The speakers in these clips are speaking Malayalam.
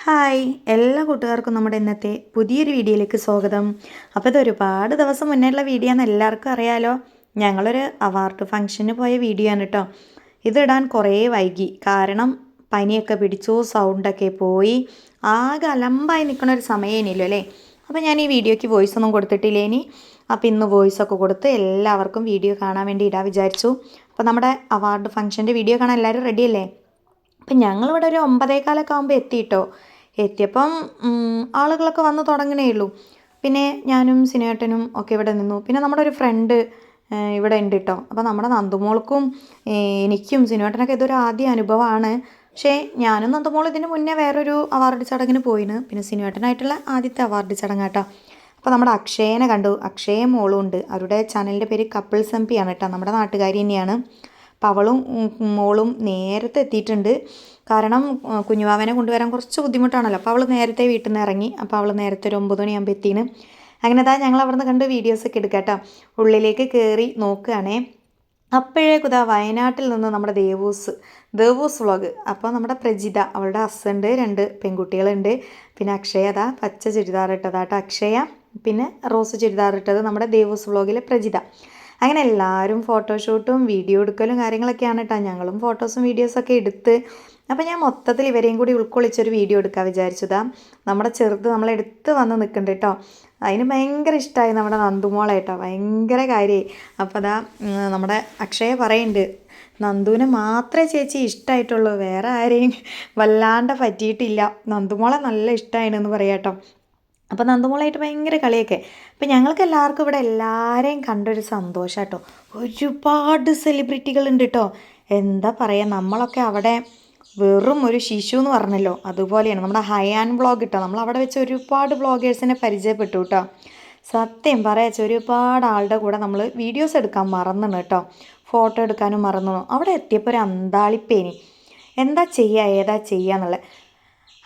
ഹായ് എല്ലാ കൂട്ടുകാർക്കും നമ്മുടെ ഇന്നത്തെ പുതിയൊരു വീഡിയോയിലേക്ക് സ്വാഗതം. അപ്പോൾ ഇത് ഒരുപാട് ദിവസം മുന്നേയുള്ള വീഡിയോ എന്ന് എല്ലാവർക്കും അറിയാലോ. ഞങ്ങളൊരു അവാർഡ് ഫംഗ്ഷന് പോയ വീഡിയോ ആണ് കേട്ടോ. ഇതിടാൻ കുറേ വൈകി, കാരണം പനിയൊക്കെ പിടിച്ചു, സൗണ്ടൊക്കെ പോയി, ആകെ അലമ്പായി നിൽക്കുന്ന ഒരു സമയമേനല്ലോ അല്ലേ. അപ്പോൾ ഞാൻ ഈ വീഡിയോയ്ക്ക് വോയിസ് ഒന്നും കൊടുത്തിട്ടില്ലേ ഇനി. അപ്പോൾ ഇന്ന് വോയിസൊക്കെ കൊടുത്ത് എല്ലാവർക്കും വീഡിയോ കാണാൻ വേണ്ടി ഇടാൻ വിചാരിച്ചു. അപ്പോൾ നമ്മുടെ അവാർഡ് ഫംഗ്ഷൻ്റെ വീഡിയോ കാണാൻ എല്ലാവരും റെഡിയല്ലേ? അപ്പം ഞങ്ങളിവിടെ ഒരു 9:15 ആകുമ്പോൾ എത്തിയിട്ടോ. എത്തിയപ്പം ആളുകളൊക്കെ വന്ന് തുടങ്ങണേ ഉള്ളൂ. പിന്നെ ഞാനും സിനേട്ടനും ഒക്കെ ഇവിടെ നിന്നു. പിന്നെ നമ്മുടെ ഒരു ഫ്രണ്ട് ഇവിടെ ഉണ്ട് കേട്ടോ. അപ്പോൾ നമ്മുടെ നന്ദുമോൾക്കും എനിക്കും സിനേട്ടനൊക്കെ ഇതൊരു ആദ്യ അനുഭവമാണ്. പക്ഷേ ഞാനും നന്ദുമോൾ ഇതിന് മുന്നേ വേറൊരു അവാർഡ് ചടങ്ങിന് പോയിന്. പിന്നെ സിനേട്ടനായിട്ടുള്ള ആദ്യത്തെ അവാർഡ് ചടങ്ങാട്ടോ. അപ്പോൾ നമ്മുടെ അക്ഷയനെ കണ്ടു. അക്ഷയ മോളും ഉണ്ട്. അവരുടെ ചാനലിൻ്റെ പേര് കപ്പിൾസ് MP ആണ് കേട്ടോ. നമ്മുടെ നാട്ടുകാരി തന്നെയാണ്. അപ്പോൾ അവളും മോളും നേരത്തെ എത്തിയിട്ടുണ്ട്. കാരണം കുഞ്ഞുവാവനെ കൊണ്ടുവരാൻ കുറച്ച് ബുദ്ധിമുട്ടാണല്ലോ. അപ്പോൾ അവൾ നേരത്തെ വീട്ടിൽ നിന്ന് ഇറങ്ങി. അപ്പോൾ അവൾ നേരത്തെ ഒരു 9 മണിയാകുമ്പോൾ എത്തിയാണ്. അങ്ങനെ ഞങ്ങൾ അവിടെ നിന്ന് കണ്ട് വീഡിയോസൊക്കെ എടുക്കാം കേട്ടോ. ഉള്ളിലേക്ക് കയറി നോക്കുകയാണേ. അപ്പോഴേക്കുതാ വയനാട്ടിൽ നിന്ന് നമ്മുടെ ദേവൂസ് വ്ളോഗ്. അപ്പോൾ നമ്മുടെ പ്രജിത, അവളുടെ ഹസ്ബൻഡ്, 2 പെൺകുട്ടികളുണ്ട്. പിന്നെ അക്ഷയ, അതാ പച്ച ചുരിദാർ ഇട്ടതാട്ടോ അക്ഷയ. പിന്നെ റോസ് ചുരിദാർ ഇട്ടത് നമ്മുടെ ദേവൂസ് വ്ളോഗിലെ പ്രജിത. അങ്ങനെ എല്ലാവരും ഫോട്ടോഷൂട്ടും വീഡിയോ എടുക്കലും കാര്യങ്ങളൊക്കെയാണ് കേട്ടോ. ഞങ്ങളും ഫോട്ടോസും വീഡിയോസൊക്കെ എടുത്ത്. അപ്പോൾ ഞാൻ മൊത്തത്തിൽ ഇവരെയും കൂടി ഉൾക്കൊള്ളിച്ചൊരു വീഡിയോ എടുക്കാൻ വിചാരിച്ചതാ. നമ്മുടെ ചെറുത് നമ്മളെടുത്ത് വന്ന് നിൽക്കുന്നുണ്ട് കേട്ടോ. അതിന് ഭയങ്കര ഇഷ്ടമായി നമ്മുടെ നന്ദുമോളെ കേട്ടോ, ഭയങ്കര കാര്യമായി. അപ്പോൾ അതാ നമ്മുടെ അക്ഷയ പറയുന്നുണ്ട്, നന്ദുവിനെ മാത്രമേ ചേച്ചി ഇഷ്ടമായിട്ടുള്ളൂ, വേറെ ആരെയും വല്ലാണ്ട് പറ്റിയിട്ടില്ല, നന്ദുമോളെ നല്ല ഇഷ്ടമായിട്ടെന്ന് പറയാം കേട്ടോ. അപ്പോൾ നന്ദുമോളായിട്ട് ഭയങ്കര കളിയൊക്കെ. അപ്പം ഞങ്ങൾക്ക് എല്ലാവർക്കും ഇവിടെ എല്ലാവരെയും കണ്ടൊരു സന്തോഷം കേട്ടോ. ഒരുപാട് സെലിബ്രിറ്റികളുണ്ട് കേട്ടോ. എന്താ പറയുക, നമ്മളൊക്കെ അവിടെ വെറും ഒരു ശിശു എന്ന് പറഞ്ഞല്ലോ, അതുപോലെയാണ് നമ്മുടെ ഹയാൻ വ്ളോഗ് കേട്ടോ. നമ്മൾ അവിടെ വെച്ച് ഒരുപാട് വ്ളോഗേഴ്സിനെ പരിചയപ്പെട്ടു കേട്ടോ. സത്യം പറയാച്ച ഒരുപാട് ആളുടെ കൂടെ നമ്മൾ വീഡിയോസ് എടുക്കാൻ മറന്നു കേട്ടോ. ഫോട്ടോ എടുക്കാനും മറന്നു. അവിടെ എത്തിയപ്പോൾ ഒരു അന്താളിപ്പേനി, എന്താ ചെയ്യുക ഏതാ ചെയ്യുക എന്നുള്ളത്.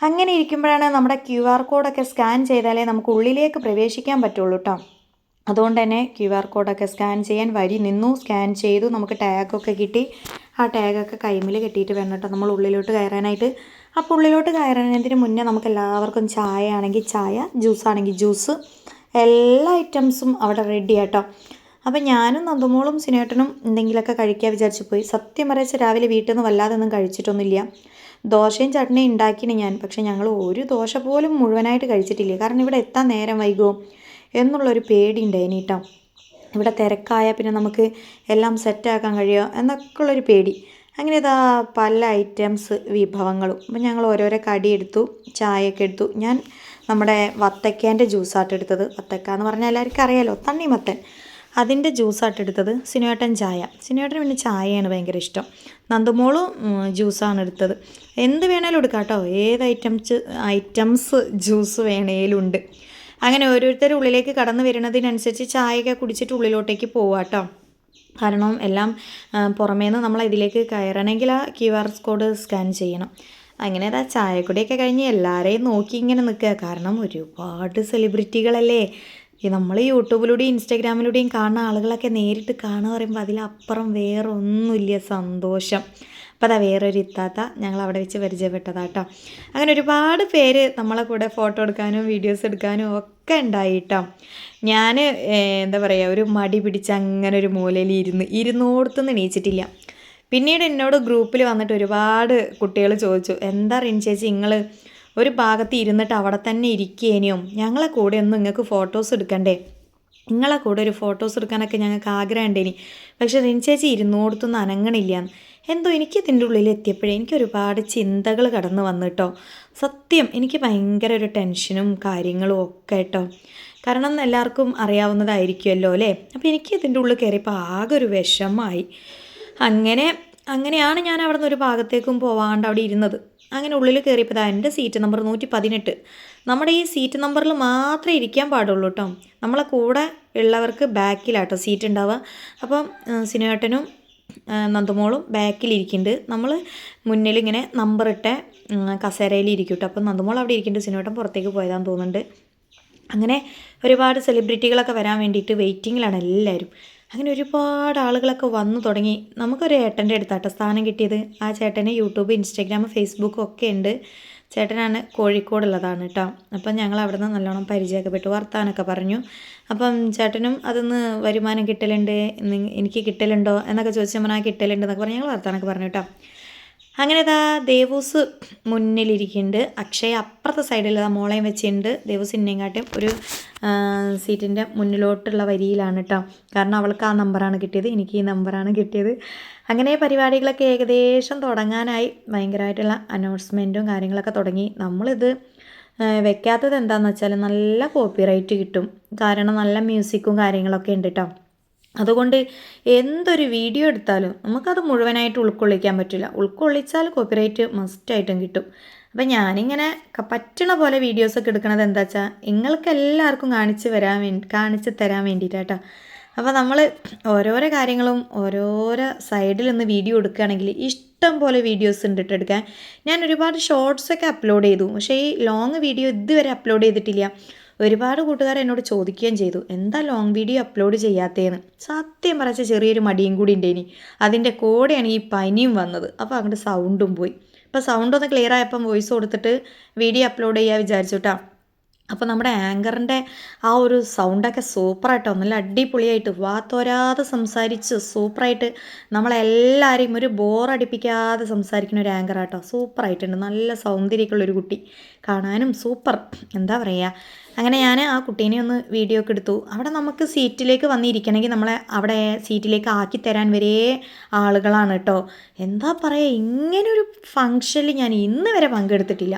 അങ്ങനെ ഇരിക്കുമ്പോഴാണ് നമ്മുടെ QR കോഡൊക്കെ സ്കാൻ ചെയ്താലേ നമുക്ക് ഉള്ളിലേക്ക് പ്രവേശിക്കാൻ പറ്റുള്ളൂ കേട്ടോ. അതുകൊണ്ട് തന്നെ QR കോഡൊക്കെ സ്കാൻ ചെയ്യാൻ വരി നിന്നു. സ്കാൻ ചെയ്തു, നമുക്ക് ടാഗൊക്കെ കിട്ടി. ആ ടാഗൊക്കെ കൈമിൽ കെട്ടിയിട്ട് വേണം കേട്ടോ നമ്മൾ ഉള്ളിലോട്ട് കയറാനായിട്ട്. അപ്പോൾ ഉള്ളിലോട്ട് കയറാനതിന് മുന്നേ നമുക്ക് എല്ലാവർക്കും ചായ ആണെങ്കിൽ ചായ, ജ്യൂസ് ആണെങ്കിൽ ജ്യൂസ്, എല്ലാ ഐറ്റംസും അവിടെ റെഡി ആട്ടോ. അപ്പം ഞാനും നന്ദുമോളും സിനേട്ടനും എന്തെങ്കിലുമൊക്കെ കഴിക്കാൻ വിചാരിച്ചു പോയി. സത്യം പറയാച്ച രാവിലെ വീട്ടിൽ നിന്ന് വല്ലാതെ ഒന്നും കഴിച്ചിട്ടൊന്നുമില്ല. ദോശയും ചട്നിയും ഉണ്ടാക്കിന് ഞാൻ, പക്ഷെ ഞങ്ങൾ ഒരു ദോശ പോലും മുഴുവനായിട്ട് കഴിച്ചിട്ടില്ല. കാരണം ഇവിടെ എത്താൻ നേരം വൈകുമോ എന്നുള്ളൊരു പേടി ഉണ്ടായിന് കേട്ടോ. ഇവിടെ തിരക്കായ പിന്നെ നമുക്ക് എല്ലാം സെറ്റാക്കാൻ കഴിയുമോ എന്നൊക്കെ ഉള്ളൊരു പേടി. അങ്ങനെ ഇതാ പല ഐറ്റംസ് വിഭവങ്ങളും. അപ്പം ഞങ്ങൾ ഓരോരോ കടി എടുത്തു, ചായയൊക്കെ എടുത്തു. ഞാൻ നമ്മുടെ വത്തക്കേൻ്റെ ജ്യൂസാട്ടെടുത്തത്. വത്തക്ക എന്ന് പറഞ്ഞാൽ എല്ലാവർക്കും അറിയാലോ, തണ്ണിമത്തൻ, അതിൻ്റെ ജ്യൂസാട്ടെടുത്തത്. സിനുവേട്ടൻ ചായ, സിനുവേട്ടന് പിന്നെ ചായയാണ് ഭയങ്കര ഇഷ്ടം. നന്ദുമോളും ജ്യൂസാണ് എടുത്തത്. എന്ത് വേണേലും എടുക്കാം കേട്ടോ, ഏത് ഐറ്റംസ് ജ്യൂസ് വേണേലും ഉണ്ട്. അങ്ങനെ ഓരോരുത്തരും ഉള്ളിലേക്ക് കടന്നു വരുന്നതിനനുസരിച്ച് ചായയൊക്കെ കുടിച്ചിട്ട് ഉള്ളിലോട്ടേക്ക് പോവാം കേട്ടോ. കാരണം എല്ലാം പുറമേ നിന്ന് നമ്മൾ ഇതിലേക്ക് കയറണമെങ്കിൽ ആ QR കോഡ് സ്കാൻ ചെയ്യണം. അങ്ങനെ അതാ ചായക്കുടിയൊക്കെ കഴിഞ്ഞ് എല്ലാവരെയും നോക്കി ഇങ്ങനെ നിൽക്കുക. കാരണം ഒരുപാട് സെലിബ്രിറ്റികളല്ലേ. നമ്മൾ യൂട്യൂബിലൂടെയും ഇൻസ്റ്റാഗ്രാമിലൂടെയും കാണുന്ന ആളുകളൊക്കെ നേരിട്ട് കാണുക പറയുമ്പോൾ അതിലപ്പുറം വേറെ ഒന്നുമില്ല സന്തോഷം. അപ്പോൾ അതാ വേറൊരു ഇത്താത്ത ഞങ്ങൾ അവിടെ വെച്ച് പരിചയപ്പെട്ടതാട്ടോ. അങ്ങനെ ഒരുപാട് പേര് നമ്മളെ കൂടെ ഫോട്ടോ എടുക്കാനും വീഡിയോസ് എടുക്കാനും ഒക്കെ ഉണ്ടായി കേട്ടോ. ഞാൻ എന്താ പറയുക, ഒരു മടി പിടിച്ച് അങ്ങനെ ഒരു മൂലയിൽ ഇരുന്നോടത്തുനിന്ന് എണീച്ചിട്ടില്ല. പിന്നീട് എന്നോട് ഗ്രൂപ്പിൽ വന്നിട്ട് ഒരുപാട് കുട്ടികൾ ചോദിച്ചു, എന്താ റിൻ ചേച്ചി നിങ്ങൾ ഒരു ഭാഗത്ത് ഇരുന്നിട്ട് അവിടെ തന്നെ ഇരിക്കേനെയോ, ഞങ്ങളെ കൂടെ ഒന്നും നിങ്ങൾക്ക് ഫോട്ടോസ് എടുക്കണ്ടേ, നിങ്ങളെ കൂടെ ഒരു ഫോട്ടോസ് എടുക്കാനൊക്കെ ഞങ്ങൾക്ക് ആഗ്രഹം ഉണ്ടേനി, പക്ഷെ റിൻ ചേച്ചി ഇരുന്നോടത്തൊന്നും അനങ്ങണില്ല. എന്തോ എനിക്ക് ഇതിൻ്റെ ഉള്ളിൽ എത്തിയപ്പോഴേ എനിക്ക് ഒരുപാട് ചിന്തകൾ കടന്നു വന്നു കേട്ടോ. സത്യം എനിക്ക് ഭയങ്കര ഒരു ടെൻഷനും കാര്യങ്ങളും ഒക്കെ കേട്ടോ. കാരണം എല്ലാവർക്കും അറിയാവുന്നതായിരിക്കുമല്ലോ അല്ലേ. അപ്പോൾ എനിക്ക് ഇതിൻ്റെ ഉള്ളിൽ കയറിയപ്പോൾ ആകെ ഒരു വിഷമമായി. അങ്ങനെയാണ് ഞാൻ അവിടെ നിന്ന് ഒരു ഭാഗത്തേക്കും പോവാണ്ട് അവിടെ ഇരുന്നത്. അങ്ങനെ ഉള്ളിൽ കയറിയപ്പോൾ എൻ്റെ സീറ്റ് നമ്പർ 118. നമ്മുടെ ഈ സീറ്റ് നമ്പറിൽ മാത്രമേ ഇരിക്കാൻ പാടുള്ളൂ കേട്ടോ. നമ്മളെ കൂടെ ഉള്ളവർക്ക് ബാക്കിലാട്ടോ സീറ്റ് ഉണ്ടാവുക. അപ്പം സിനുവേട്ടനും നന്ദുമോളും ബാക്കിലിരിക്കുന്നുണ്ട്. നമ്മൾ മുന്നിൽ ഇങ്ങനെ നമ്പറിട്ട കസേരയിൽ ഇരിക്കും കേട്ടോ. അപ്പം നന്ദുമോൾ അവിടെ ഇരിക്കുന്നുണ്ട്, സിനുവേട്ടൻ പുറത്തേക്ക് പോയതാന്ന് തോന്നുന്നുണ്ട്. അങ്ങനെ ഒരുപാട് സെലിബ്രിറ്റികളൊക്കെ വരാൻ വേണ്ടിയിട്ട് വെയിറ്റിങ്ങിലാണ് എല്ലാവരും. അങ്ങനെ ഒരുപാട് ആളുകളൊക്കെ വന്നു തുടങ്ങി. നമുക്കൊരു ഏട്ടൻ്റെ അടുത്താട്ടോ സ്ഥാനം കിട്ടിയത്. ആ ചേട്ടന് യൂട്യൂബ്, ഇൻസ്റ്റാഗ്രാം, ഫേസ്ബുക്കും ഒക്കെ ഉണ്ട്. ചേട്ടനാണ് കോഴിക്കോടുള്ളതാണ് കേട്ടോ. അപ്പം ഞങ്ങൾ അവിടെ നിന്ന് നല്ലോണം പരിചയമൊക്കെ പെട്ടു, വർത്താനൊക്കെ പറഞ്ഞു. അപ്പം ചേട്ടനും അതിന്ന് വരുമാനം കിട്ടലുണ്ട്, എനിക്ക് കിട്ടലുണ്ടോ എന്നൊക്കെ ചോദിച്ചാൽ ആ കിട്ടലുണ്ട് എന്നൊക്കെ പറഞ്ഞ് ഞങ്ങൾ വർത്താനൊക്കെ പറഞ്ഞു കേട്ടോ. അങ്ങനെ ഇതാ ദേവൂസ് മുന്നിലിരിക്കുന്നുണ്ട്, അക്ഷയ അപ്പുറത്തെ സൈഡിൽ മോളയും വെച്ചിട്ടുണ്ട്. ദേവൂസ് ഇന്നേങ്കാട്ടും ഒരു സീറ്റിൻ്റെ മുന്നിലോട്ടുള്ള വരിയിലാണ് കേട്ടോ. കാരണം അവൾക്ക് ആ നമ്പറാണ് കിട്ടിയത്, എനിക്ക് ഈ നമ്പറാണ് കിട്ടിയത്. അങ്ങനെ പരിപാടികളൊക്കെ ഏകദേശം തുടങ്ങാനായി. ഭയങ്കരമായിട്ടുള്ള അനൗൺസ്മെൻറ്റും കാര്യങ്ങളൊക്കെ തുടങ്ങി. നമ്മളിത് വെക്കാത്തത് എന്താണെന്ന് വെച്ചാൽ നല്ല കോപ്പിറൈറ്റ് കിട്ടും, കാരണം നല്ല മ്യൂസിക്കും കാര്യങ്ങളൊക്കെ ഉണ്ട് കേട്ടോ. അതുകൊണ്ട് എന്തൊരു വീഡിയോ എടുത്താലും നമുക്കത് മുഴുവനായിട്ട് ഉൾക്കൊള്ളിക്കാൻ പറ്റില്ല. ഉൾക്കൊള്ളിച്ചാൽ കോപ്പിറൈറ്റ് മസ്റ്റായിട്ടും കിട്ടും. അപ്പം ഞാനിങ്ങനെ പറ്റണ പോലെ വീഡിയോസൊക്കെ എടുക്കണത് എന്താ വെച്ചാൽ നിങ്ങൾക്ക് എല്ലാവർക്കും കാണിച്ച് തരാൻ വേണ്ടിയിട്ടാട്ടോ. അപ്പോൾ നമ്മൾ ഓരോരോ കാര്യങ്ങളും ഓരോരോ സൈഡിൽ നിന്ന് വീഡിയോ എടുക്കുകയാണെങ്കിൽ ഇഷ്ടം പോലെ വീഡിയോസ് ഉണ്ട് എടുക്കാൻ. ഞാൻ ഒരുപാട് ഷോർട്സൊക്കെ അപ്ലോഡ് ചെയ്തു, പക്ഷേ ഈ ലോങ് വീഡിയോ ഇതുവരെ അപ്ലോഡ് ചെയ്തിട്ടില്ല. ഒരുപാട് കൂട്ടുകാർ എന്നോട് ചോദിക്കുകയും ചെയ്തു, എന്താ ലോങ് വീഡിയോ അപ്ലോഡ് ചെയ്യാത്തതെന്ന്. സത്യം പറഞ്ഞാൽ ചെറിയൊരു മടിയും കൂടി ഉണ്ടേനി. അതിൻ്റെ കൂടെയാണ് ഈ പനിയും വന്നത്. അപ്പോൾ അങ്ങോട്ട് സൗണ്ടും പോയി. അപ്പോൾ സൗണ്ട് ഒന്ന് ക്ലിയർ ആയപ്പം വോയിസ് കൊടുത്തിട്ട് വീഡിയോ അപ്ലോഡ് ചെയ്യാൻ വിചാരിച്ചു കേട്ടോ. അപ്പോൾ നമ്മുടെ ആങ്കറിൻ്റെ ആ ഒരു സൗണ്ടൊക്കെ സൂപ്പറായിട്ടോ, നല്ല അടിപൊളിയായിട്ട് വാത്തോരാതെ സംസാരിച്ച് സൂപ്പറായിട്ട് നമ്മളെല്ലാവരെയും ഒരു ബോറടിപ്പിക്കാതെ സംസാരിക്കുന്ന ഒരു ആങ്കറാട്ടോ. സൂപ്പറായിട്ടുണ്ട്, നല്ല സൗന്ദര്യമൊക്കെയുള്ളൊരു കുട്ടി, കാണാനും സൂപ്പർ. എന്താ പറയുക. അങ്ങനെ ഞാൻ ആ കുട്ടീനെ ഒന്ന് വീഡിയോ ഒക്കെ എടുത്തു. അവിടെ നമുക്ക് സീറ്റിലേക്ക് വന്നിരിക്കണമെങ്കിൽ നമ്മളെ അവിടെ സീറ്റിലേക്ക് ആക്കി തരാൻ വരെ ആളുകളാണ് കേട്ടോ. എന്താ പറയുക, ഇങ്ങനൊരു ഫങ്ഷനിൽ ഞാൻ ഇന്ന് വരെ പങ്കെടുത്തിട്ടില്ല.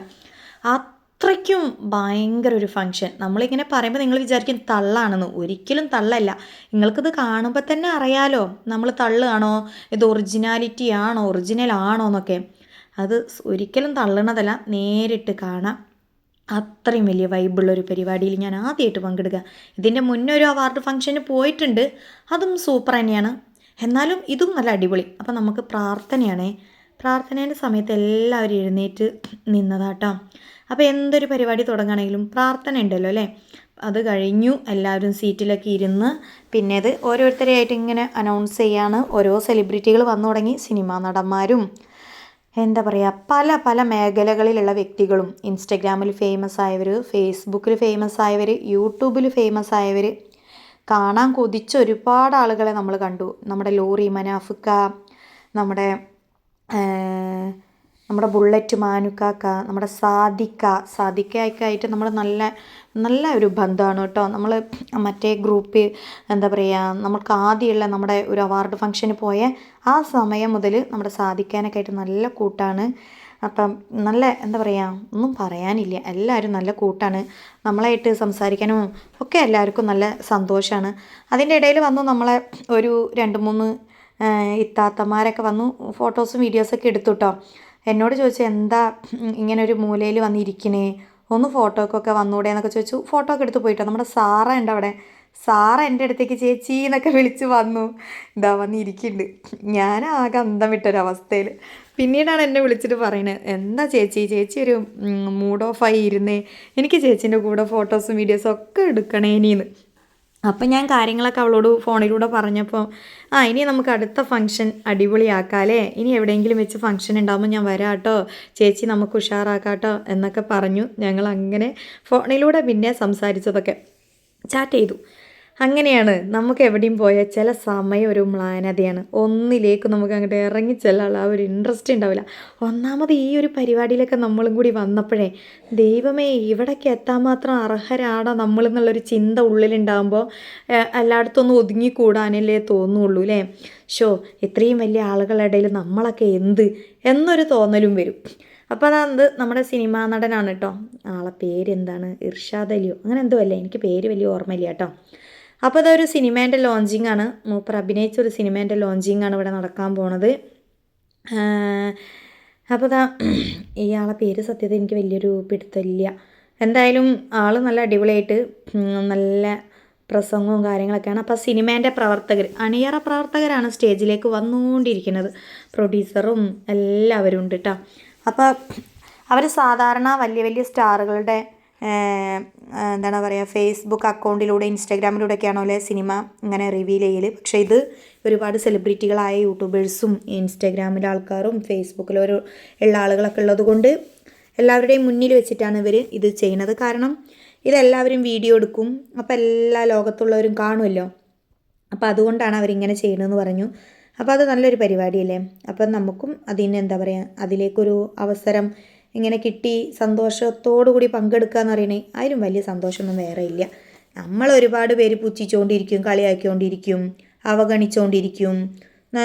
അത്രയ്ക്കും ഭയങ്കര ഒരു ഫങ്ഷൻ. നമ്മളിങ്ങനെ പറയുമ്പോൾ നിങ്ങൾ വിചാരിക്കും തള്ളാണെന്ന്. ഒരിക്കലും തള്ളല്ല. നിങ്ങൾക്കിത് കാണുമ്പോൾ തന്നെ അറിയാലോ നമ്മൾ തള്ളുകയാണോ, ഇത് ഒറിജിനൽ ആണോ എന്നൊക്കെ. അത് ഒരിക്കലും തള്ളണതല്ല, നേരിട്ട് കാണാം. അത്രയും വലിയ വൈബുള്ളൊരു പരിപാടിയിൽ ഞാൻ ആദ്യമായിട്ട് പങ്കെടുക്കുക. ഇതിൻ്റെ മുന്നേ ഒരു അവാർഡ് ഫംഗ്ഷന് പോയിട്ടുണ്ട്, അതും സൂപ്പർ തന്നെയാണ്. എന്നാലും ഇതും നല്ല അടിപൊളി. അപ്പം നമുക്ക് പ്രാർത്ഥനേൻ്റെ സമയത്ത് എല്ലാവരും എഴുന്നേറ്റ് നിന്നതാട്ടോ. അപ്പോൾ എന്തൊരു പരിപാടി തുടങ്ങുകയാണെങ്കിലും പ്രാർത്ഥന ഉണ്ടല്ലോ അല്ലേ. അത് കഴിഞ്ഞു, എല്ലാവരും സീറ്റിലൊക്കെ ഇരുന്ന് പിന്നെ ഇത് ഓരോരുത്തരെയായിട്ട് ഇങ്ങനെ അനൗൺസ് ചെയ്യാണ്. ഓരോ സെലിബ്രിറ്റികൾ വന്നു തുടങ്ങി. സിനിമാ നടന്മാരും എന്താ പറയുക, പല പല മേഖലകളിലുള്ള വ്യക്തികളും, ഇൻസ്റ്റഗ്രാമിൽ ഫേമസ് ആയവർ, ഫേസ്ബുക്കിൽ ഫേമസ് ആയവർ, യൂട്യൂബിൽ ഫേമസ് ആയവർ, കാണാൻ കൊതിച്ച ഒരുപാട് ആളുകളെ നമ്മൾ കണ്ടു. നമ്മുടെ ലോറി മനാഫിക്ക, നമ്മുടെ ബുള്ളറ്റ് മാനുക്കാക്ക, നമ്മുടെ സാദിക്കയൊക്കെ ആയിട്ട് നമ്മൾ നല്ല ഒരു ബന്ധമാണ് കേട്ടോ. നമ്മൾ മറ്റേ ഗ്രൂപ്പ് എന്താ പറയുക, നമുക്ക് ആദ്യമുള്ള നമ്മുടെ ഒരു അവാർഡ് ഫംഗ്ഷന് പോയ ആ സമയം മുതൽ നമ്മുടെ സാദിക്കാനൊക്കെ ആയിട്ട് നല്ല കൂട്ടാണ്. അപ്പം നല്ല എന്താ പറയുക, ഒന്നും പറയാനില്ല, എല്ലാവരും നല്ല കൂട്ടാണ്. നമ്മളായിട്ട് സംസാരിക്കാനും ഒക്കെ എല്ലാവർക്കും നല്ല സന്തോഷമാണ്. അതിൻ്റെ ഇടയിൽ വന്നു നമ്മളെ ഒരു 2-3 ഇത്താത്തമാരൊക്കെ വന്നു ഫോട്ടോസും വീഡിയോസൊക്കെ എടുത്തു കേട്ടോ. എന്നോട് ചോദിച്ചു, എന്താ ഇങ്ങനെ ഒരു മൂലയിൽ വന്നിരിക്കണേ, ഒന്ന് ഫോട്ടോക്കൊക്കെ വന്നൂടെ എന്നൊക്കെ ചോദിച്ചു. ഫോട്ടോ ഒക്കെ എടുത്ത് പോയിട്ടോ. നമ്മുടെ സാറ ഉണ്ട് അവിടെ. സാറ എൻ്റെ അടുത്തേക്ക് ചേച്ചി എന്നൊക്കെ വിളിച്ച് വന്നു. ഇതാ വന്നിരിക്കുന്നുണ്ട്. ഞാൻ ആകെ അന്തം വിട്ടൊരവസ്ഥയിൽ. പിന്നീടാണ് എന്നെ വിളിച്ചിട്ട് പറയുന്നത്, എന്താ ചേച്ചി ഒരു മൂഡ് ഓഫായി ഇരുന്നേ, എനിക്ക് ചേച്ചീൻ്റെ കൂടെ ഫോട്ടോസും വീഡിയോസും ഒക്കെ എടുക്കണേനിന്ന്. അപ്പം ഞാൻ കാര്യങ്ങളൊക്കെ അവളോട് ഫോണിലൂടെ പറഞ്ഞപ്പോൾ, ഇനി നമുക്ക് അടുത്ത ഫംഗ്ഷൻ അടിപൊളിയാക്കാമല്ലേ, ഇനി എവിടെയെങ്കിലും വെച്ച് ഫംഗ്ഷൻ ഉണ്ടാകുമ്പോൾ ഞാൻ വരാം കേട്ടോ ചേച്ചി, നമുക്ക് ഉഷാറാക്കാട്ടോ എന്നൊക്കെ പറഞ്ഞു. ഞങ്ങൾ അങ്ങനെ ഫോണിലൂടെ പിന്നെ സംസാരിച്ചതൊക്കെ ചാറ്റ് ചെയ്തു. അങ്ങനെയാണ് നമുക്ക് എവിടെയും പോയാൽ ചില സമയം ഒരു മ്ലാനതയാണ്. ഒന്നിലേക്ക് നമുക്ക് അങ്ങോട്ട് ഇറങ്ങിച്ചെല്ലാനുള്ള ആ ഒരു ഇൻട്രസ്റ്റ് ഉണ്ടാവില്ല. ഒന്നാമത് ഈ ഒരു പരിപാടിയിലൊക്കെ നമ്മളും കൂടി വന്നപ്പോഴേ, ദൈവമേ ഇവിടേക്ക് എത്താൻ മാത്രം അർഹരാണോ നമ്മളെന്നുള്ളൊരു ചിന്ത ഉള്ളിലുണ്ടാകുമ്പോൾ എല്ലായിടത്തും ഒന്ന് ഒതുങ്ങിക്കൂടാനല്ലേ തോന്നുള്ളൂ അല്ലേ. ഇത്രയും വലിയ ആളുകളുടെ ഇടയിൽ നമ്മളൊക്കെ എന്നൊരു തോന്നലും വരും. അപ്പോൾ അതായത് നമ്മുടെ സിനിമാ നടനാണ് കേട്ടോ. ആളെ പേരെന്താണ്, ഇർഷാദ് അലിയോ അങ്ങനെ എന്തോ അല്ലേ, എനിക്ക് പേര് വലിയ ഓർമ്മയില്ല കേട്ടോ. അപ്പോൾ അതൊരു സിനിമേൻ്റെ ലോഞ്ചിങ് ആണ്. മൂപ്പർ അഭിനയിച്ചൊരു സിനിമേൻ്റെ ലോഞ്ചിങ് ആണ് ഇവിടെ നടക്കാൻ പോണത്. അപ്പോൾ ഇയാളെ പേര് സത്യത്തിൽ എനിക്ക് വലിയൊരു പിടുത്തമില്ല. എന്തായാലും ആൾ നല്ല അടിപൊളിയായിട്ട് നല്ല പ്രസംഗവും കാര്യങ്ങളൊക്കെയാണ്. അപ്പോൾ സിനിമേൻ്റെ അണിയറ പ്രവർത്തകരാണ് സ്റ്റേജിലേക്ക് വന്നുകൊണ്ടിരിക്കുന്നത്. പ്രൊഡ്യൂസറും എല്ലാവരും ഉണ്ട് കേട്ടോ. അപ്പോൾ അവർ സാധാരണ വലിയ വലിയ സ്റ്റാറുകളുടെ എന്താണ് പറയുക, ഫേസ്ബുക്ക് അക്കൗണ്ടിലൂടെ ഇൻസ്റ്റാഗ്രാമിലൂടെയൊക്കെയാണോ അല്ലേ സിനിമ ഇങ്ങനെ റിവീൽ ചെയ്യൽ. പക്ഷേ ഇത് ഒരുപാട് സെലിബ്രിറ്റികളായ യൂട്യൂബേഴ്സും ഇൻസ്റ്റാഗ്രാമിലെ ആൾക്കാരും ഫേസ്ബുക്കിലൊരു ഉള്ള ആളുകളൊക്കെ ഉള്ളത് കൊണ്ട് എല്ലാവരുടെയും മുന്നിൽ വെച്ചിട്ടാണ് ഇവർ ഇത് ചെയ്യുന്നത്. കാരണം ഇതെല്ലാവരും വീഡിയോ എടുക്കും, അപ്പോൾ എല്ലാ ലോകത്തുള്ളവരും കാണുമല്ലോ. അപ്പോൾ അതുകൊണ്ടാണ് അവരിങ്ങനെ ചെയ്യണമെന്ന് പറഞ്ഞു. അപ്പോൾ അത് നല്ലൊരു പരിപാടിയല്ലേ. അപ്പം നമുക്കും അതിന് എന്താ പറയുക, അതിലേക്കൊരു അവസരം ഇങ്ങനെ കിട്ടി സന്തോഷത്തോടു കൂടി പങ്കെടുക്കുക എന്ന് പറയണേ, അതിലും വലിയ സന്തോഷമൊന്നും വേറെ ഇല്ല. നമ്മൾ ഒരുപാട് പേര് പുച്ഛിച്ചുകൊണ്ടിരിക്കും, കളിയാക്കിക്കൊണ്ടിരിക്കും, അവഗണിച്ചുകൊണ്ടിരിക്കും.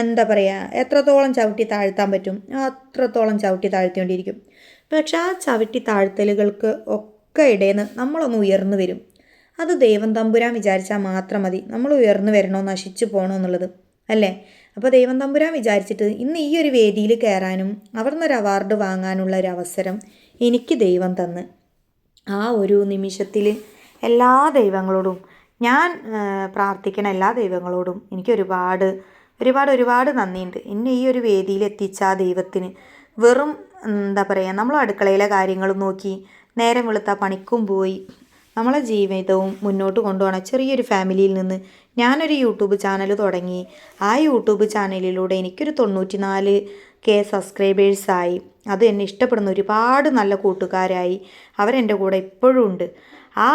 എന്താ പറയുക, എത്രത്തോളം ചവിട്ടി താഴ്ത്താൻ പറ്റും അത്രത്തോളം ചവിട്ടി താഴ്ത്തിക്കൊണ്ടിരിക്കും. പക്ഷെ ആ ചവിട്ടി താഴ്ത്തലുകൾക്ക് ഒക്കെ ഇടയിൽ നിന്ന് നമ്മളൊന്ന് ഉയർന്നു വരും. അത് ദൈവം തമ്പുരാൻ വിചാരിച്ചാൽ മാത്രം മതി നമ്മൾ ഉയർന്നു വരണോ നശിച്ചു പോകണോ എന്നുള്ളത്, അല്ലേ? അപ്പോൾ ദൈവം തമ്പുരാൻ വിചാരിച്ചിട്ട് ഇന്ന് ഈ ഒരു വേദിയിൽ കയറാനും അവിടുന്നൊരു അവാർഡ് വാങ്ങാനുള്ള ഒരു അവസരം എനിക്ക് ദൈവം തന്ന്, ആ ഒരു നിമിഷത്തിൽ എല്ലാ ദൈവങ്ങളോടും ഞാൻ പ്രാർത്ഥിക്കണ എല്ലാ ദൈവങ്ങളോടും എനിക്ക് ഒരുപാട് ഒരുപാട് ഒരുപാട് നന്ദിയുണ്ട്. എന്നെ ഈ ഒരു വേദിയിൽ എത്തിച്ച ആ ദൈവത്തിന്. വെറും എന്താ പറയുക, നമ്മൾ അടുക്കളയിലെ കാര്യങ്ങളും നോക്കി നേരം വെളുത്ത പണിക്കും പോയി നമ്മളെ ജീവിതവും മുന്നോട്ട് കൊണ്ടുപോകണം. ചെറിയൊരു ഫാമിലിയിൽ നിന്ന് ഞാനൊരു യൂട്യൂബ് ചാനൽ തുടങ്ങി. ആ യൂട്യൂബ് ചാനലിലൂടെ എനിക്കൊരു 94K സബ്സ്ക്രൈബേഴ്സായി. അത് എന്നെ ഇഷ്ടപ്പെടുന്ന ഒരുപാട് നല്ല കൂട്ടുകാരായി. അവരെൻ്റെ കൂടെ ഇപ്പോഴും ഉണ്ട്. ആ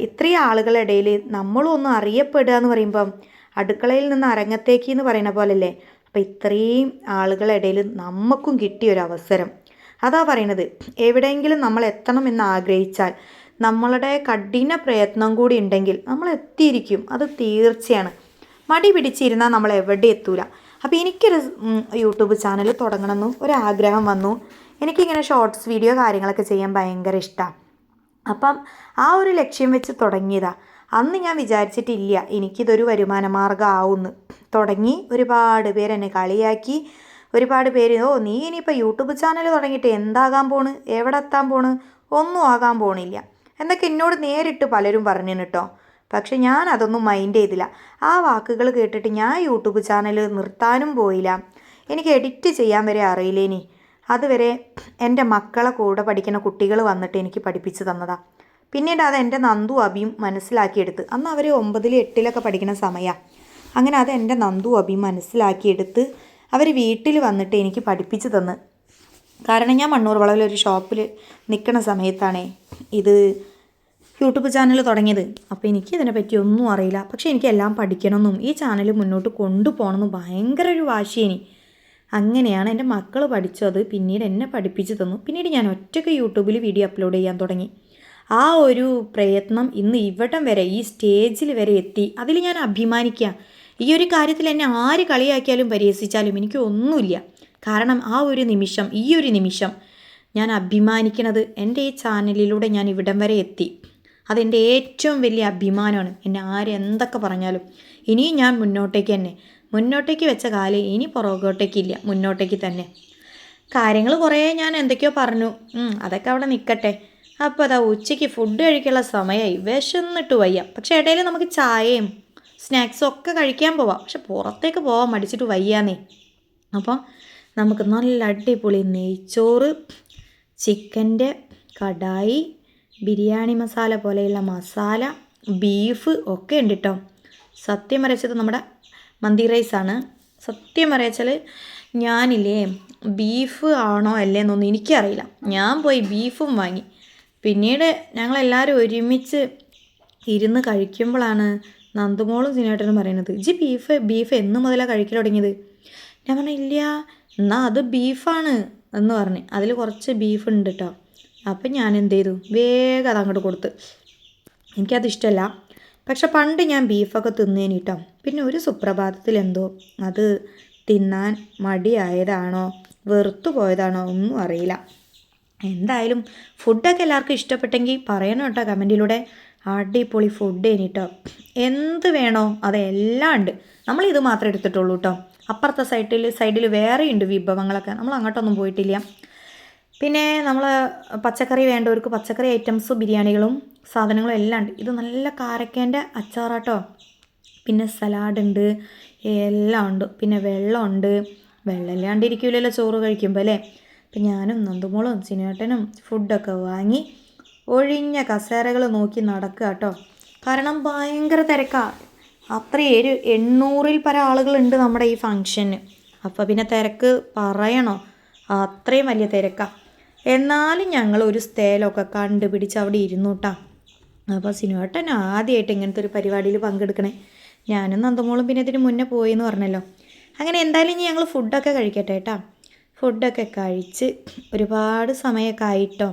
ഇത്രയും ആളുകളുടെ ഇടയിൽ നമ്മളും ഒന്ന് അറിയപ്പെടുക എന്ന് പറയുമ്പം അടുക്കളയിൽ നിന്ന് അരങ്ങത്തേക്ക് എന്ന് പറയുന്ന പോലല്ലേ. അപ്പോൾ ഇത്രയും ആളുകളുടെ ഇടയിൽ നമുക്കും കിട്ടിയൊരവസരം, അതാ പറയണത്. എവിടെയെങ്കിലും നമ്മൾ എത്തണം എന്ന് ആഗ്രഹിച്ചാൽ നമ്മളുടെ കഠിന പ്രയത്നം കൂടി ഉണ്ടെങ്കിൽ നമ്മൾ എത്തിയിരിക്കും, അത് തീർച്ചയാണ്. മടി പിടിച്ചിരുന്നാൽ നമ്മൾ എവിടെ എത്തൂല. അപ്പോൾ എനിക്കൊരു യൂട്യൂബ് ചാനൽ തുടങ്ങണമെന്ന് ഒരാഗ്രഹം വന്നു. എനിക്കിങ്ങനെ ഷോർട്സ് വീഡിയോ കാര്യങ്ങളൊക്കെ ചെയ്യാൻ ഭയങ്കര ഇഷ്ടമാണ്. അപ്പം ആ ഒരു ലക്ഷ്യം വെച്ച് തുടങ്ങിയതാ. അന്ന് ഞാൻ വിചാരിച്ചിട്ടില്ല എനിക്കിതൊരു വരുമാന മാർഗ്ഗം ആവുമെന്ന്. തുടങ്ങി ഒരുപാട് പേര് എന്നെ കളിയാക്കി, ഒരുപാട് പേര് ഓ നീ ഇനിയിപ്പോൾ യൂട്യൂബ് ചാനൽ തുടങ്ങിയിട്ട് എന്താകാൻ പോണ്, എവിടെ എത്താൻ പോണ്, ഒന്നും ആകാൻ പോണില്ല എന്നൊക്കെ എന്നോട് നേരിട്ട് പലരും പറഞ്ഞു കേട്ടോ. പക്ഷെ ഞാൻ അതൊന്നും മൈൻഡ് ചെയ്തില്ല. ആ വാക്കുകൾ കേട്ടിട്ട് ഞാൻ യൂട്യൂബ് ചാനൽ നിർത്താനും പോയില്ല. എനിക്ക് എഡിറ്റ് ചെയ്യാൻ വരെ അറിയില്ലേനി. അതുവരെ എൻ്റെ മക്കളെ കൂടെ പഠിക്കുന്ന കുട്ടികൾ വന്നിട്ട് എനിക്ക് പഠിപ്പിച്ച് തന്നതാണ്. പിന്നീട് അത് എൻ്റെ നന്ദു അബിയും മനസ്സിലാക്കിയെടുത്ത്. അന്ന് അവർ 9, 8 പഠിക്കുന്ന സമയമാണ്. അങ്ങനെ അത് എൻ്റെ നന്ദു അബിയും മനസ്സിലാക്കിയെടുത്ത് അവർ വീട്ടിൽ വന്നിട്ട് എനിക്ക് പഠിപ്പിച്ച് തന്ന്. കാരണം ഞാൻ മണ്ണൂർ വളവിലൊരു ഷോപ്പിൽ നിൽക്കുന്ന സമയത്താണേ ഇത് യൂട്യൂബ് ചാനൽ തുടങ്ങിയത്. അപ്പോൾ എനിക്ക് ഇതിനെപ്പറ്റി ഒന്നും അറിയില്ല. പക്ഷേ എനിക്കെല്ലാം പഠിക്കണമെന്നും ഈ ചാനൽ മുന്നോട്ട് കൊണ്ടുപോകണമെന്നും ഭയങ്കര ഒരു വാശിയേനി. അങ്ങനെയാണ് എൻ്റെ മക്കൾ പഠിച്ചത്. പിന്നീട് എന്നെ പഠിപ്പിച്ച് തന്നു. പിന്നീട് ഞാൻ ഒറ്റയ്ക്ക് യൂട്യൂബിൽ വീഡിയോ അപ്ലോഡ് ചെയ്യാൻ തുടങ്ങി. ആ ഒരു പ്രയത്നം ഇന്ന് ഇവിടം വരെ, ഈ സ്റ്റേജിൽ വരെ എത്തി. അതിൽ ഞാൻ അഭിമാനിക്കുക. ഈ ഒരു കാര്യത്തിൽ എന്നെ ആര് കളിയാക്കിയാലും പരിഹസിച്ചാലും എനിക്ക് ഒന്നുമില്ല. കാരണം ആ ഒരു നിമിഷം, ഈ ഒരു നിമിഷം ഞാൻ അഭിമാനിക്കുന്നത് എൻ്റെ ഈ ചാനലിലൂടെ ഞാൻ ഇവിടം വരെ എത്തി. അതെൻ്റെ ഏറ്റവും വലിയ അഭിമാനമാണ്. എന്നെ ആരെന്തൊക്കെ പറഞ്ഞാലും ഇനിയും ഞാൻ മുന്നോട്ടേക്ക് വെച്ച കാലം ഇനി പുറകോട്ടേക്കില്ല, മുന്നോട്ടേക്ക് തന്നെ. കാര്യങ്ങൾ കുറേ ഞാൻ എന്തൊക്കെയോ പറഞ്ഞു, അതൊക്കെ അവിടെ നിൽക്കട്ടെ. അപ്പോൾ അതാ ഉച്ചയ്ക്ക് ഫുഡ് കഴിക്കാനുള്ള സമയമായി. വിശന്നിട്ട് വയ്യ. പക്ഷേ ഇടയിൽ നമുക്ക് ചായയും സ്നാക്സും ഒക്കെ കഴിക്കാൻ പോവാം. പക്ഷെ പുറത്തേക്ക് പോവാൻ മടിച്ചിട്ട് വയ്യാന്നേ. അപ്പോൾ നമുക്ക് നല്ല അടിപൊളി നെയ്ച്ചോറ്, ചിക്കൻ്റെ കടായി, ബിരിയാണി മസാല പോലെയുള്ള മസാല, ബീഫ് ഒക്കെ ഉണ്ട് കേട്ടോ. സത്യം പറയച്ചത് നമ്മുടെ മന്തി റൈസാണ്. സത്യം പറയച്ചാൽ ഞാനില്ലേ ബീഫ് ആണോ അല്ലേന്നൊന്നും എനിക്കറിയില്ല. ഞാൻ പോയി ബീഫും വാങ്ങി. പിന്നീട് ഞങ്ങളെല്ലാവരും ഒരുമിച്ച് ഇരുന്ന് കഴിക്കുമ്പോഴാണ് നന്ദുമോളും സിനേട്ടനും പറയുന്നത്, ബീഫ് എന്ന് മുതലാണ് കഴിക്കൽ തുടങ്ങിയത്? ഞാൻ പറഞ്ഞു ഇല്ല, എന്നാൽ അത് ബീഫാണ് എന്ന് പറഞ്ഞ്. അതിൽ കുറച്ച് ബീഫ് ഉണ്ട് കേട്ടോ. അപ്പം ഞാൻ എന്ത് ചെയ്തു, വേഗം അത് അങ്ങോട്ട് കൊടുത്ത്. എനിക്കതിഷ്ടമല്ല. പക്ഷെ പണ്ട് ഞാൻ ബീഫൊക്കെ തിന്നേനി കേട്ടോ. പിന്നെ ഒരു സുപ്രഭാതത്തിൽ എന്തോ അത് തിന്നാൻ മടിയായതാണോ വെറുത്തു പോയതാണോ ഒന്നും അറിയില്ല. എന്തായാലും ഫുഡൊക്കെ എല്ലാവർക്കും ഇഷ്ടപ്പെട്ടെങ്കിൽ പറയണം കേട്ടോ കമൻറ്റിലൂടെ. അടിപൊളി ഫുഡ് കേട്ടോ. എന്ത് വേണോ അതെല്ലാം ഉണ്ട്. നമ്മളിത് മാത്രമേ എടുത്തിട്ടുള്ളൂ കേട്ടോ. അപ്പുറത്തെ സൈഡിൽ വേറെയുണ്ട് വിഭവങ്ങളൊക്കെ. നമ്മൾ അങ്ങോട്ടൊന്നും പോയിട്ടില്ല. പിന്നെ നമ്മൾ പച്ചക്കറി വേണ്ടവർക്ക് പച്ചക്കറി ഐറ്റംസ്, ബിരിയാണികളും സാധനങ്ങളും എല്ലാം ഉണ്ട്. ഇത് നല്ല കാരക്കേൻ്റെ അച്ചാറാട്ടോ. പിന്നെ സലാഡുണ്ട്, എല്ലാം ഉണ്ട്. പിന്നെ വെള്ളമുണ്ട്. വെള്ളം ഇല്ലാണ്ടിരിക്കില്ലല്ലോ ചോറ് കഴിക്കുമ്പോൾ അല്ലേ. അപ്പം ഞാനും നന്ദുമോളും സിനേട്ടനും ഫുഡൊക്കെ വാങ്ങി ഒഴിഞ്ഞ കസേരകൾ നോക്കി നടക്കുക കേട്ടോ. കാരണം ഭയങ്കര തിരക്കാണ്. അത്രയും 800-ൽ പരം ആളുകളുണ്ട് നമ്മുടെ ഈ ഫംഗ്ഷന്. അപ്പോൾ പിന്നെ തിരക്ക് പറയണോ, അത്രയും വലിയ തിരക്കാണ്. എന്നാലും ഞങ്ങൾ ഒരു സ്ഥലമൊക്കെ കണ്ടുപിടിച്ച് അവിടെ ഇരുന്നു കേട്ടോ. അപ്പോൾ സിനുവേട്ടൻ ആദ്യമായിട്ട് ഇങ്ങനത്തെ ഒരു പരിപാടിയിൽ പങ്കെടുക്കണേ. ഞാനും നന്ദമോളും പിന്നെ ഇതിന് മുന്നേ പോയി എന്ന് പറഞ്ഞല്ലോ. അങ്ങനെ എന്തായാലും ഇനി ഞങ്ങൾ ഫുഡൊക്കെ കഴിക്കട്ടെ കേട്ടോ. ഫുഡൊക്കെ കഴിച്ച് ഒരുപാട് സമയമൊക്കെ ആയിട്ടോ.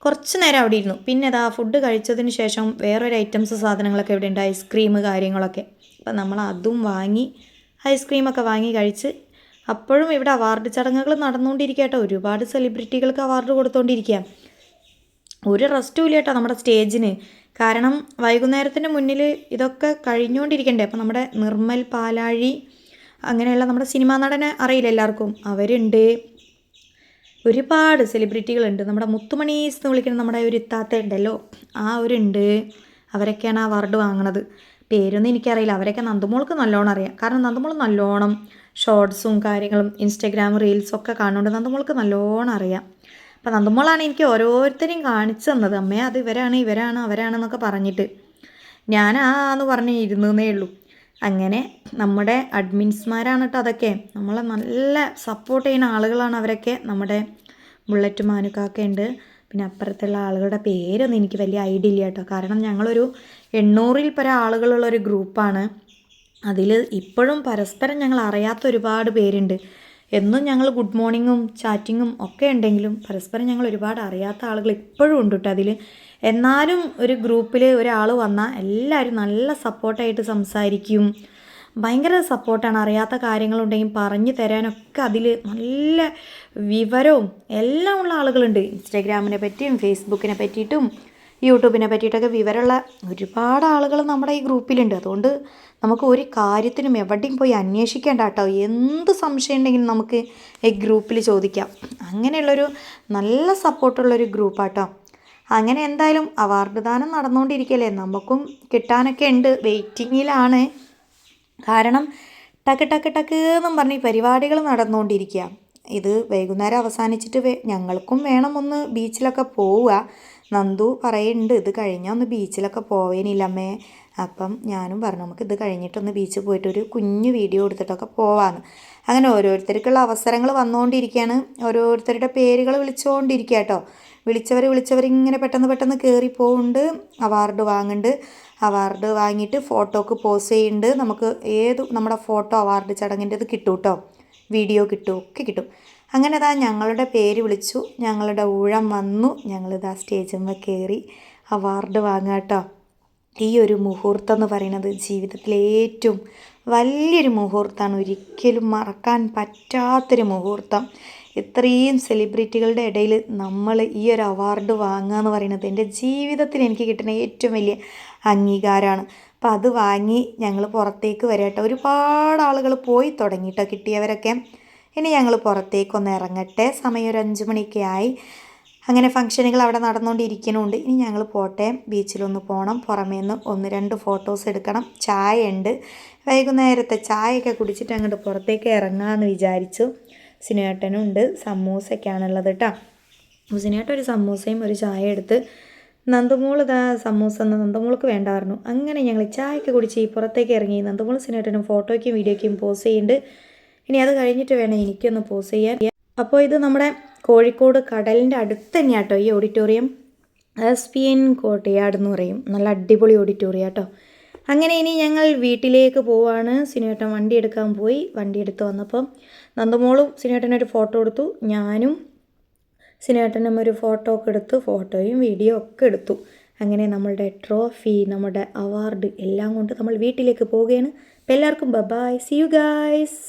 കുറച്ച് നേരം അവിടെ ഇരുന്നു. പിന്നെ അതാ ഫുഡ് കഴിച്ചതിന് ശേഷം വേറൊരു ഐറ്റംസ് സാധനങ്ങളൊക്കെ ഇവിടെ ഉണ്ട്, ഐസ്ക്രീം കാര്യങ്ങളൊക്കെ. അപ്പം നമ്മൾ അതും വാങ്ങി, ഐസ്ക്രീമൊക്കെ വാങ്ങി കഴിച്ച്. അപ്പോഴും ഇവിടെ അവാർഡ് ചടങ്ങുകൾ നടന്നുകൊണ്ടിരിക്കുക കേട്ടോ. ഒരുപാട് സെലിബ്രിറ്റികൾക്ക് അവാർഡ് കൊടുത്തുകൊണ്ടിരിക്കുക. ഒരു റെസ്റ്റും ഇല്ല കേട്ടോ നമ്മുടെ സ്റ്റേജിന്. കാരണം വൈകുന്നേരത്തിന് മുന്നിൽ ഇതൊക്കെ കഴിഞ്ഞുകൊണ്ടിരിക്കണ്ടേ. അപ്പം നമ്മുടെ നിർമ്മൽ പാലാഴി അങ്ങനെയുള്ള നമ്മുടെ സിനിമാ നടനെ അറിയില്ല എല്ലാവർക്കും, അവരുണ്ട്. ഒരുപാട് സെലിബ്രിറ്റികളുണ്ട്. നമ്മുടെ മുത്തുമണീസ് എന്ന് വിളിക്കുന്ന നമ്മുടെ ഒരു ഇത്താത്ത ഉണ്ടല്ലോ, ആ ഒരുണ്ട്. അവരൊക്കെയാണ് ആ അവാർഡ് വാങ്ങണത്. പേരൊന്നും എനിക്കറിയില്ല. അവരൊക്കെ നന്ദമോൾക്ക് നല്ലോണം അറിയാം. കാരണം നന്ദമോൾ നല്ലോണം ഷോർട്സും കാര്യങ്ങളും ഇൻസ്റ്റഗ്രാം റീൽസും ഒക്കെ കാണുന്നുണ്ട്. നന്ദമോൾക്ക് നല്ലോണം അറിയാം. അപ്പം നന്ദമോളാണ് എനിക്ക് ഓരോരുത്തരെയും കാണിച്ചു തന്നത്. അമ്മേ അത് ഇവരാണ് അവരാണെന്നൊക്കെ പറഞ്ഞിട്ട്. ഞാൻ എന്ന് പറഞ്ഞ് ഇരുന്നേ ഉള്ളൂ. അങ്ങനെ നമ്മുടെ അഡ്മിൻസ്മാരാണ് കേട്ടോ അതൊക്കെ. നമ്മളെ നല്ല സപ്പോർട്ട് ചെയ്യുന്ന ആളുകളാണ് അവരൊക്കെ. നമ്മുടെ ബുള്ളറ്റ് മാനുക്കാക്ക ഉണ്ട്. പിന്നെ അപ്പുറത്തുള്ള ആളുകളുടെ പേരൊന്നും എനിക്ക് വലിയ ഐഡിയ ഇല്ല കേട്ടോ. കാരണം ഞങ്ങളൊരു 800-ൽ പരം ആളുകളുള്ളൊരു ഗ്രൂപ്പാണ്. അതിൽ ഇപ്പോഴും പരസ്പരം ഞങ്ങൾ അറിയാത്ത ഒരുപാട് പേരുണ്ട്. എന്നും ഞങ്ങൾ ഗുഡ് മോർണിംഗും ചാറ്റിങ്ങും ഒക്കെ ഉണ്ടെങ്കിലും പരസ്പരം ഞങ്ങൾ ഒരുപാട് അറിയാത്ത ആളുകൾ ഇപ്പോഴും ഉണ്ട് കേട്ടോ അതിൽ. എന്നാലും ഒരു ഗ്രൂപ്പിൽ ഒരാൾ വന്നാൽ എല്ലാവരും നല്ല സപ്പോർട്ടായിട്ട് സംസാരിക്കും. ഭയങ്കര സപ്പോർട്ടാണ്. അറിയാത്ത കാര്യങ്ങളുണ്ടെങ്കിൽ പറഞ്ഞു തരാനൊക്കെ അതിൽ നല്ല വിവരവും എല്ലാം ഉള്ള ആളുകളുണ്ട്. ഇൻസ്റ്റഗ്രാമിനെ പറ്റിയും ഫേസ്ബുക്കിനെ പറ്റിയിട്ടും യൂട്യൂബിനെ പറ്റിയിട്ടൊക്കെ വിവരമുള്ള ഒരുപാട് ആളുകൾ നമ്മുടെ ഈ ഗ്രൂപ്പിലുണ്ട്. അതുകൊണ്ട് നമുക്ക് ഒരു കാര്യത്തിനും എവിടെയും പോയി അന്വേഷിക്കേണ്ട കേട്ടോ. എന്ത് സംശയം ഉണ്ടെങ്കിലും നമുക്ക് ഈ ഗ്രൂപ്പിൽ ചോദിക്കാം. അങ്ങനെയുള്ളൊരു നല്ല സപ്പോർട്ടുള്ളൊരു ഗ്രൂപ്പാട്ടോ. അങ്ങനെ എന്തായാലും അവാർഡ് ദാനം നടന്നുകൊണ്ടിരിക്കുകയല്ലേ. നമുക്കും കിട്ടാനൊക്കെ ഉണ്ട്, വെയിറ്റിങ്ങിലാണ്. കാരണം ടക്ക് എന്നും പറഞ്ഞ് ഈ പരിപാടികൾ നടന്നുകൊണ്ടിരിക്കുക. ഇത് വൈകുന്നേരം അവസാനിച്ചിട്ട് ഞങ്ങൾക്കും വേണം ഒന്ന് ബീച്ചിലൊക്കെ പോവുക. നന്ദു പറയുന്നുണ്ട് ഇത് കഴിഞ്ഞാൽ ഒന്ന് ബീച്ചിലൊക്കെ പോവേനില്ലമ്മേ. അപ്പം ഞാനും പറഞ്ഞു നമുക്ക് ഇത് കഴിഞ്ഞിട്ടൊന്ന് ബീച്ചിൽ പോയിട്ട് ഒരു കുഞ്ഞു വീഡിയോ എടുത്തിട്ടൊക്കെ പോവാമെന്ന്. അങ്ങനെ ഓരോരുത്തർക്കുള്ള അവസരങ്ങൾ വന്നുകൊണ്ടിരിക്കുകയാണ്. ഓരോരുത്തരുടെ പേരുകൾ വിളിച്ചുകൊണ്ടിരിക്കുക കേട്ടോ. വിളിച്ചവർ ഇങ്ങനെ പെട്ടെന്ന് കയറി പോകുന്നുണ്ട്. അവാർഡ് വാങ്ങുന്നുണ്ട്. അവാർഡ് വാങ്ങിയിട്ട് ഫോട്ടോക്ക് പോസ് ചെയ്യുന്നുണ്ട്. നമുക്ക് നമ്മുടെ ഫോട്ടോ അവാർഡ് ചടങ്ങിൻ്റെത് കിട്ടും കേട്ടോ. വീഡിയോ കിട്ടും, ഒക്കെ കിട്ടും. അങ്ങനെ ഇതാ ഞങ്ങളുടെ പേര് വിളിച്ചു, ഞങ്ങളുടെ ഊഴം വന്നു. ഞങ്ങളിതാ സ്റ്റേജിന്മേൽ കയറി അവാർഡ് വാങ്ങുക കേട്ടോ. ഈ ഒരു മുഹൂർത്തം എന്ന് പറയുന്നത് ജീവിതത്തിലെ ഏറ്റവും വലിയൊരു മുഹൂർത്തമാണ്. ഒരിക്കലും മറക്കാൻ പറ്റാത്തൊരു മുഹൂർത്തം. ഇത്രയും സെലിബ്രിറ്റികളുടെ ഇടയിൽ നമ്മൾ ഈ ഒരു അവാർഡ് വാങ്ങുക എന്ന് പറയുന്നത് എൻ്റെ ജീവിതത്തിൽ എനിക്ക് കിട്ടുന്ന ഏറ്റവും വലിയ അംഗീകാരമാണ്. അപ്പോൾ അത് വാങ്ങി ഞങ്ങൾ പുറത്തേക്ക് വരാം കേട്ടോ. ഒരുപാട് ആളുകൾ പോയി തുടങ്ങിയിട്ടോ കിട്ടിയവരൊക്കെ. ഇനി ഞങ്ങൾ പുറത്തേക്കൊന്ന് ഇറങ്ങട്ടെ. സമയം ഒരു 5 മണിയൊക്കെ ആയി. അങ്ങനെ ഫംഗ്ഷനുകൾ അവിടെ നടന്നുകൊണ്ടിരിക്കുന്നുണ്ട്. ഇനി ഞങ്ങൾ പോട്ടെ, ബീച്ചിലൊന്ന് പോകണം. പുറമേ നിന്ന് 1-2 ഫോട്ടോസ് എടുക്കണം. ചായ ഉണ്ട്. വൈകുന്നേരത്തെ ചായയൊക്കെ കുടിച്ചിട്ട് അങ്ങോട്ട് പുറത്തേക്ക് ഇറങ്ങാമെന്ന് വിചാരിച്ചു. സിനുവേട്ടനും ഉണ്ട്. സമൂസയൊക്കെയാണുള്ളത് കേട്ടോ. സിനുവേട്ടൻ ഒരു സമൂസയും ഒരു ചായ എടുത്ത്. നന്ദമോൾ സമൂസ നന്ദമോൾക്ക് വേണ്ട പറഞ്ഞു. അങ്ങനെ ഞങ്ങൾ ചായയൊക്കെ കുടിച്ച് ഈ പുറത്തേക്ക് ഇറങ്ങി. നന്ദമോൾ സിനുവേട്ടനും ഫോട്ടോയ്ക്കും വീഡിയോയ്ക്കും പോസ് ചെയ്യുന്നുണ്ട്. ഇനി അത് കഴിഞ്ഞിട്ട് വേണം എനിക്കൊന്ന് പോസ് ചെയ്യാൻ. അപ്പോൾ ഇത് നമ്മുടെ കോഴിക്കോട് കടലിൻ്റെ അടുത്ത് തന്നെയാണ് കേട്ടോ ഈ ഓഡിറ്റോറിയം. SPN കോട്ടയാട് എന്ന് പറയും. നല്ല അടിപൊളി ഓഡിറ്റോറിയം കേട്ടോ. അങ്ങനെ ഇനി ഞങ്ങൾ വീട്ടിലേക്ക് പോവാണ്. സിനുവേട്ടൻ വണ്ടി എടുക്കാൻ പോയി. വണ്ടി എടുത്ത് വന്നപ്പം നന്ദമോളും സിനുവേട്ടനൊരു ഫോട്ടോ എടുത്തു. ഞാനും സിനുവേട്ടനും ഒരു ഫോട്ടോ ഒക്കെ എടുത്തു. ഫോട്ടോയും വീഡിയോ ഒക്കെ എടുത്തു. അങ്ങനെ നമ്മളുടെ ട്രോഫി, നമ്മുടെ അവാർഡ് എല്ലാം കൊണ്ട് നമ്മൾ വീട്ടിലേക്ക് പോവുകയാണ്. അപ്പോൾ എല്ലാവർക്കും ബൈ, സീ യു ഗൈസ്.